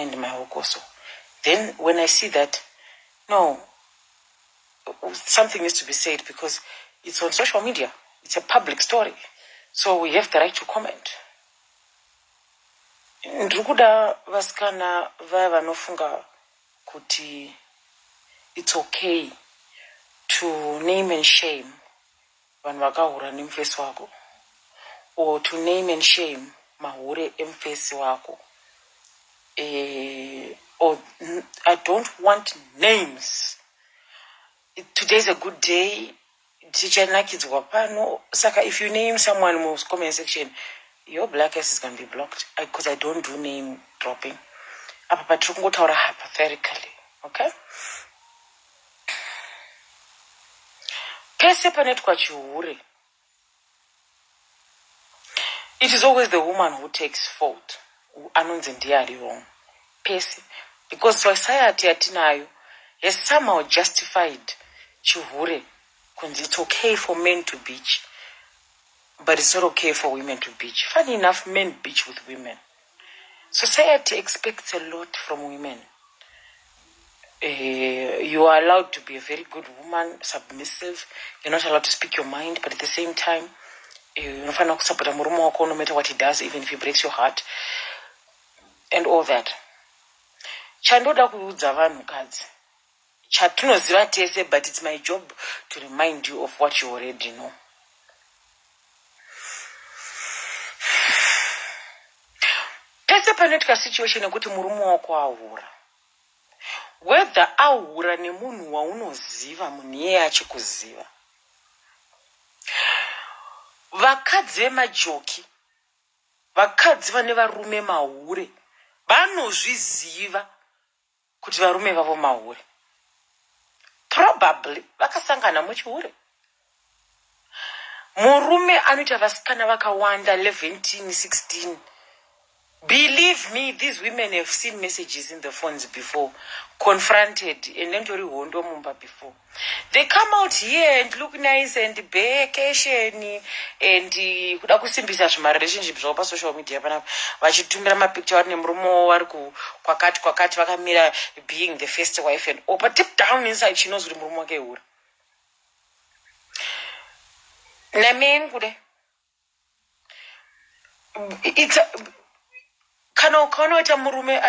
mind my work also. Then when I see that, no, something needs to be said because it's on social media. It's a public story. So we have the right to comment. Ndikuda vasikana vaya vanofunga kuti it's okay to name and shame vanhu vakahura nemufesi wako, or to name and shame mahure emufesi wako. Or I don't want names. Today's a good day. Saka, if you name someone in the comment section, your black ass is going to be blocked because I don't do name dropping. Hypothetically, okay? It is always the woman who takes fault. Because society atinayo has somehow justified chihure. It's okay for men to bitch, but it's not okay for women to bitch. Funny enough, men bitch with women. Society expects a lot from women. You are allowed to be a very good woman, submissive. You're not allowed to speak your mind, but at the same time, you're not allowed to support no matter what he does, even if he breaks your heart, and all that. Chandoda kuudza vanhu kadzi. Chatinoziva tese, but it's my job to remind you of what you already know. Pese panoitika situation yekuti murume wako ahura. Whether ahura nemunhu waunoziva munhu iyeye achikuziva. Vakadzi vemajoki, vakadzi vane varume mahure, vanozviziva kuti varume vavo mahure. Probably vakasangana muchihure. Murume anoita vasikana vakawanda 11, 16. Believe me, these women have seen messages in the phones before, confronted, and then hondo mumba before. They come out here and look nice and vacation and kuda kusimbisa zvima relationships zvavo pa social media panapa vachitumira mapicture vari nemurume vari kwakati vakamira being the first wife and all, but deep down inside she knows kuti murume wake hura. Namen kude. It's kana ukaona murume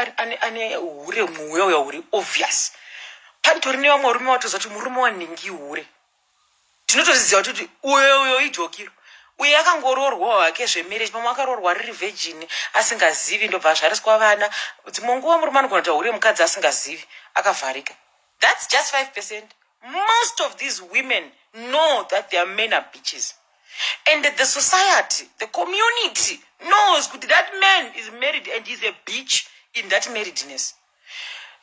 ane hure mwoyo uri obvious. Pantori ne vamwe varume vatoziva kuti murume wanhingi hure. Tinotoziva kuti uyo idhokiro. Uye akangoroorwa hake zvemarriage, pamwe akaroorwa riri virgin asingazivi, ndobva zvariswa vana. Dzimwe nguva murume anogona kuita hure mukadzi asingazivi akavharika. That's just 5%. Most of these women know that their men are bitches. And the society, the community knows that man is married and is a bitch in that marriedness.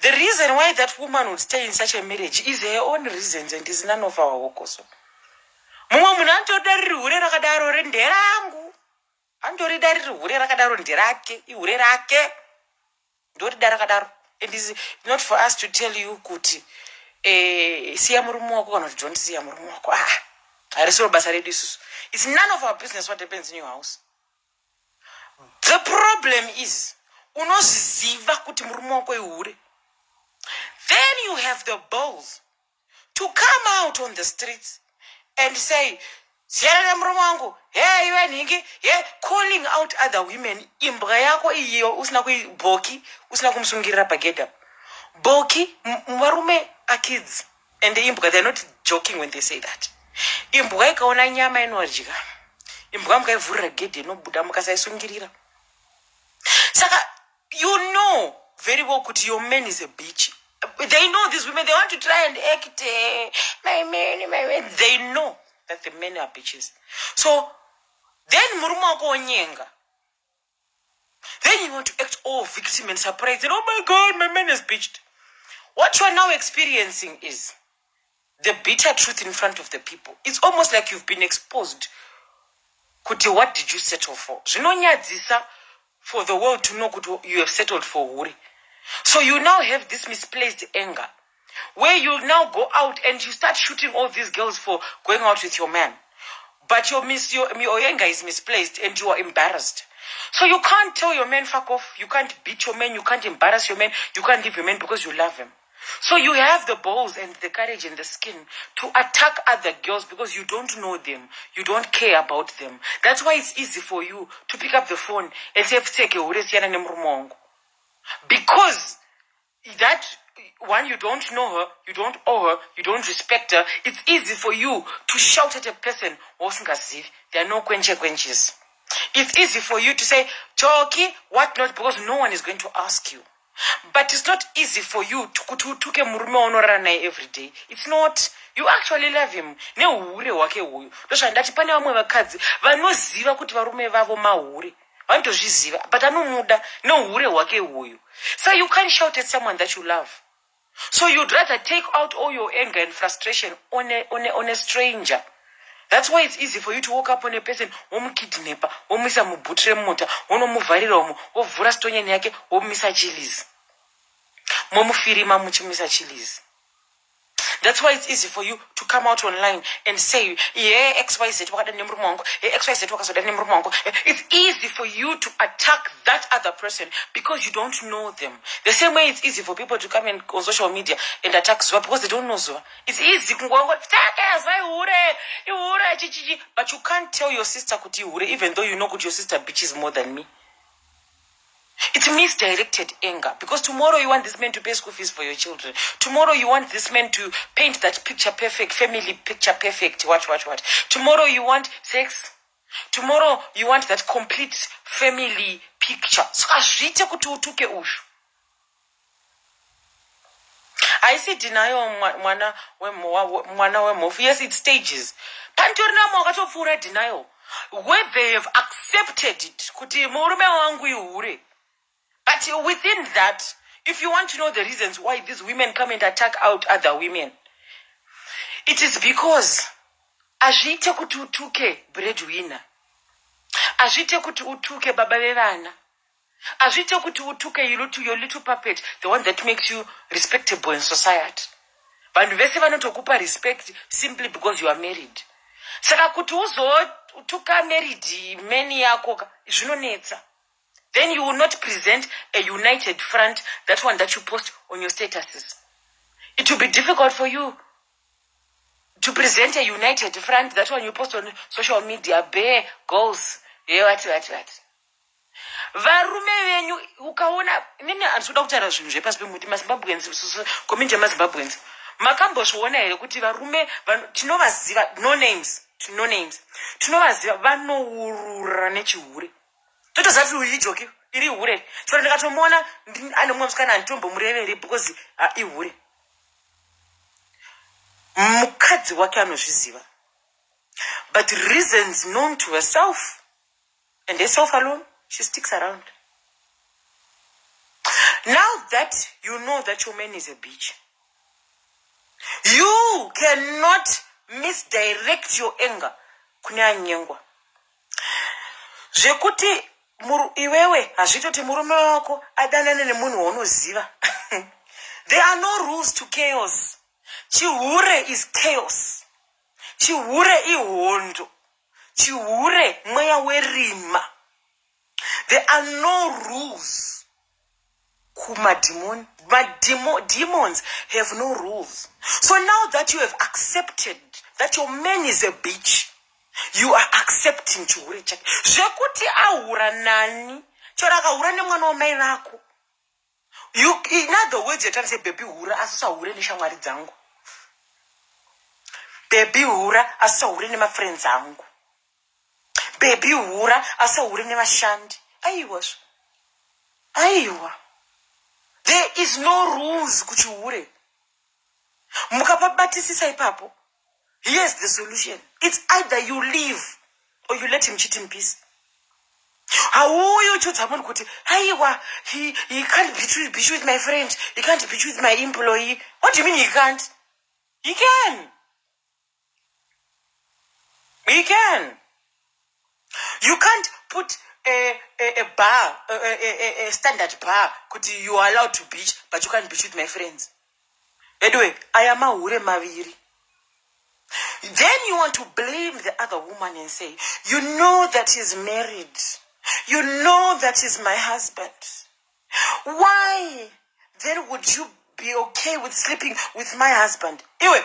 The reason why that woman would stay in such a marriage is her own reasons and is none of our work also. Mumwe munhu anotodariri hure rakadaro renderangu. Anotoridariri hure rakadaro nderake, ihure rake. Ndorida rakadaro. And it's not for us to tell you kuti siya murume wako kana kuti don't siya murume wako. It's none of our business what happens in your house. The problem is unoziva kuti murume wako ihure. Then you have the balls to come out on the streets and say, hey, calling out other women. Imbwa yako iyo usina kuiboki, usina kumsungirira pageda. Boki, marume are kids. And the imbwa, they're not joking when they say that. Imbwa ikaona nyama inorjika. Imbwa mukaivhurira gedhe inobuda mukasaisungirira. Saka, you know very well that your man is a bitch. They know these women, they want to try and act, my man. They know that the men are bitches. So, then murume wako onyenga. Then you want to act all victim and surprised. And, oh my God, my man is bitched. What you are now experiencing is the bitter truth in front of the people. It's almost like you've been exposed. Kuti, what did you settle for? Zvinonyadzisa for the world to know kuti you have settled for huri. So you now have this misplaced anger, where you now go out and you start shooting all these girls for going out with your man. but your anger is misplaced and you are embarrassed. So you can't tell your man fuck off. You can't beat your man. You can't embarrass your man. You can't leave your man because you love him. So you have the balls and the courage and the skin to attack other girls because you don't know them. You don't care about them. That's why it's easy for you to pick up the phone and say, because that one, you don't know her, you don't owe her, you don't respect her. It's easy for you to shout at a person, there are no quenches. It's easy for you to say, Joki, what not, because no one is going to ask you. But it's not easy for you to took a murume onorana every day. It's not. You actually love him. Ne hure wake uyu. Ndosha ndati pane vamwe vakadzi vanoziva kuti varume vavo mahure. Vanotozviziva, but anomuda ne hure wake uyu. So you can't shout at someone that you love. So you'd rather take out all your anger and frustration on a stranger. That's why it's easy for you to walk up on a person, kidnapper, misa mubutre mota, muvharira omo, vhura stonyeni yake, misa chilies. Momufirima muchimisa chilies. That's why it's easy for you to come out online and say, yeah, XYZ, it's easy for you to attack that other person because you don't know them. The same way it's easy for people to come in on social media and attack Zuva because they don't know Zuva. It's easy. But you can't tell your sister kuti hure even though you know your sister bitches more than me. It's misdirected anger because tomorrow you want this man to pay school fees for your children. Tomorrow you want this man to paint that picture perfect, family picture perfect, what. Tomorrow you want sex. Tomorrow you want that complete family picture. So I see denial mwana. Yes, it stages. Denial. Where they have accepted it. Kuti murume wangu ihure. But within that, if you want to know the reasons why these women come and attack out other women, it is because azvite kuti utuke breadwinner, azvite kuti utuke baba vevana, azvite kuti utuke your little puppet, the one that makes you respectable in society. Vanhu vese vanotokupa respect simply because you are married. Saka kuti uzotuka married meni yako zvinonetsa. Then you will not present a united front, that one that you post on your statuses. It will be difficult for you to present a united front, that one you post on social media, bare goals, what. Varume venyu ukaona nini ansoda kutaura zvinhu zvepasi pemuti maZimbabweans community maZimbabweans makambozviona here kuti varume tinovaziva no names tinovaziva vanourura nechihure totozati uyu ijoki iri hure chero ndikatomuona ane mumwe musikana anditombomureverei because ihure mukadzi wake anozviziva, but reasons known to herself and herself alone, she sticks around. Now that you know that your man is a bitch, you cannot misdirect your anger kunyanyengwa zvekuti iwewe hazvitoti murume wako adanane nemunhu waunoziva. There are no rules to chaos. Chihure is chaos. Chihure ihondo. Chihure mweya werima. There are no rules. Demons have no rules. So now that you have accepted that your man is a bitch, you are accepting chihure chake. Zvekuti ahura nani, chora akahura nemwana wamai vako. In other words, you're trying to say, baby hura, asasa hure neshamwari dzangu. Baby hura, asasa hure nema friends angu. Baby hura, asasa hure nema shandi. Aiwa. There is no rules kuchihure. Mukapabatisisa ipapo. Here's the solution. It's either you leave or you let him cheat in peace. How you choose someone kuti, he can't be with my friend. He can't be with my employee. What do you mean he can't? He can. He can. You can't put a bar, a standard bar. Kuti you are allowed to beach, but you can't beach with my friends. Anyway, I am a hure maviri. Then you want to blame the other woman and say, you know that he's married. You know that he's my husband. Why then would you be okay with sleeping with my husband? Anyway,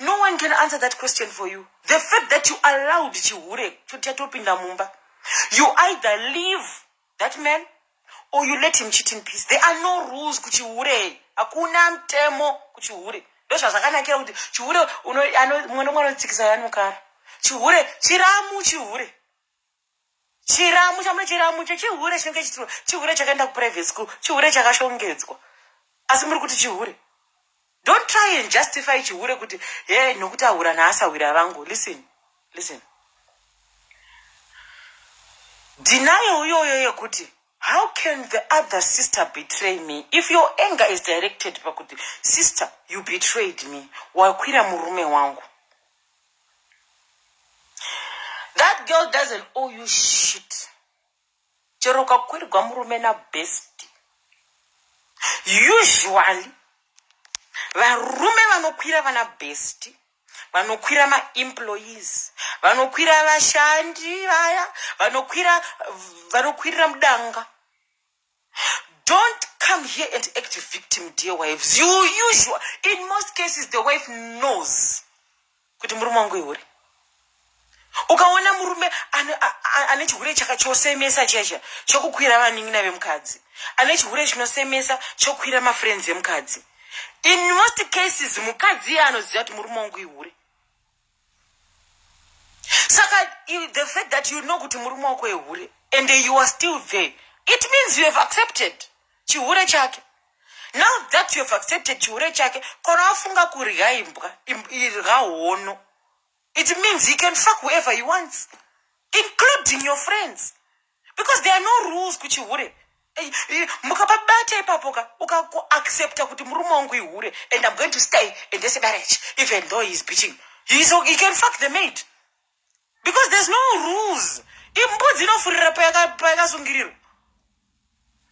no one can answer that question for you. The fact that you allowed chihure chotopinda mumba, you either leave that man or you let him cheat in peace. There are no rules kuchihure. Hakuna mtemo kuchihure. Dosha zvakanakira kuti chihure unotsikisa yanokara. Chihure chiramu chihure. Chiramu chihure chinenge chitiro. Chihure chakaenda kuprivate school. Chihure chakashongedzwa. Asi muri kuti chihure. Don't try and justify chihure kuti nokuti ahura naasawira vangu. Listen. Denial yoyo yekuti, how can the other sister betray me? If your anger is directed pakuti, sister, you betrayed me. Wakwira murume wangu. That girl doesn't owe you shit. Chero kakwirwa murume na bestie. Usually, varume vanokwira vana bestie, vanokwira ma-employees, vanokwira vashandi vaya, vanokwira mudanga. Don't come here and act victim, dear wives. In most cases, the wife knows kuti murume wangu iuri. Ukaona murume ane chihure chakachosemesa checha chokukwira vanin'ina vemukadzi, ane chihure chinosemesa chokwira mafriends emukadzi. In most cases, mukadzi anoziva kuti murume wangu ihure. Saka, the fact that you know kuti murume wako ihure and you are still there, it means you have accepted chihure chake. Now that you have accepted chihure chake, kona afunga kurya imbwa, irga hono. It means he can fuck whoever he wants, including your friends. Because there are no rules kuchihure. Mukapabate papoka, accepta kuti murume wangu ihure, and I'm going to stay in this marriage, even though he's bitching. He can fuck the maid. Because there's no rules. Imbudzi inofurira payakasungirirwa.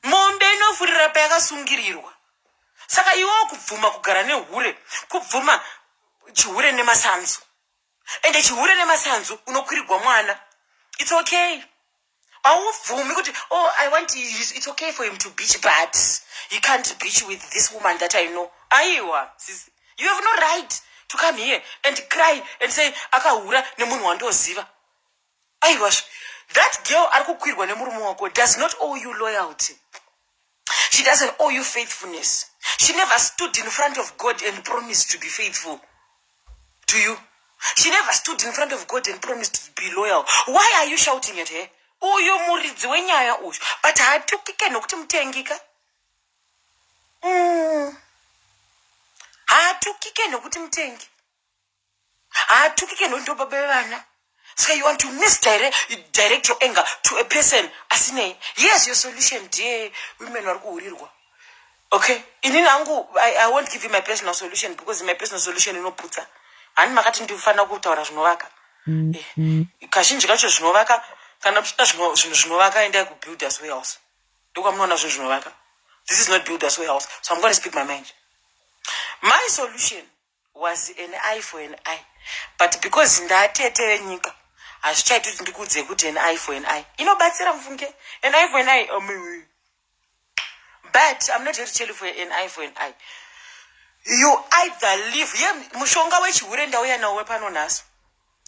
Mombe inofurira payakasungirirwa. Saka iwo kubvuma kugara nehure, kubvuma chihure nemasanzu. And chihure nemasanzu unokwirirwa mwana. It's okay. It's okay for him to bitch, but he can't bitch with this woman that I know. Aiwa, you have no right to come here and cry and say, akahura nemunhu wandoziva. Aiwa, that girl arikukwirwa nemurume wako does not owe you loyalty. She doesn't owe you faithfulness. She never stood in front of God and promised to be faithful to you. She never stood in front of God and promised to be loyal. Why are you shouting at her? Uyu muridzi wenyaya uyu, but hatukike nokuti mutengika. Hatukike nokuti mutengi. Hatukike nokuti ndobaba vevana. So you want to misdirect your anger to a person asine. Yes, your solution, dear women are kuurirwa. Okay? Inini angu, I won't give you my personal solution because my personal solution inoputsa. Ani makati ndifana kutaura zvinovaka. Kazhinji kacho zvinovaka. Kana mchita zvinovaka endai kubuilders warehouse. Ndokwamnoona zvinhu zvinovaka. This is not builders warehouse. So I'm going to speak my mind. My solution was an eye for an eye. But because ndatete venyika, hazvichaiti kuti ndikudze kuti an eye for an eye. Inobatsira mfunge. An eye for an eye. But I'm not here to tell you for an eye for an eye. You either leave. Mushonga wechihure ndauya nawo pano naso.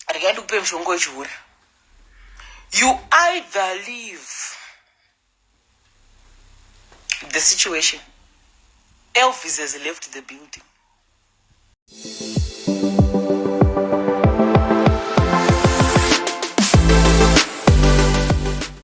Regai ndikupe mushonga wechihure. You either leave the situation. Elvis has left the building.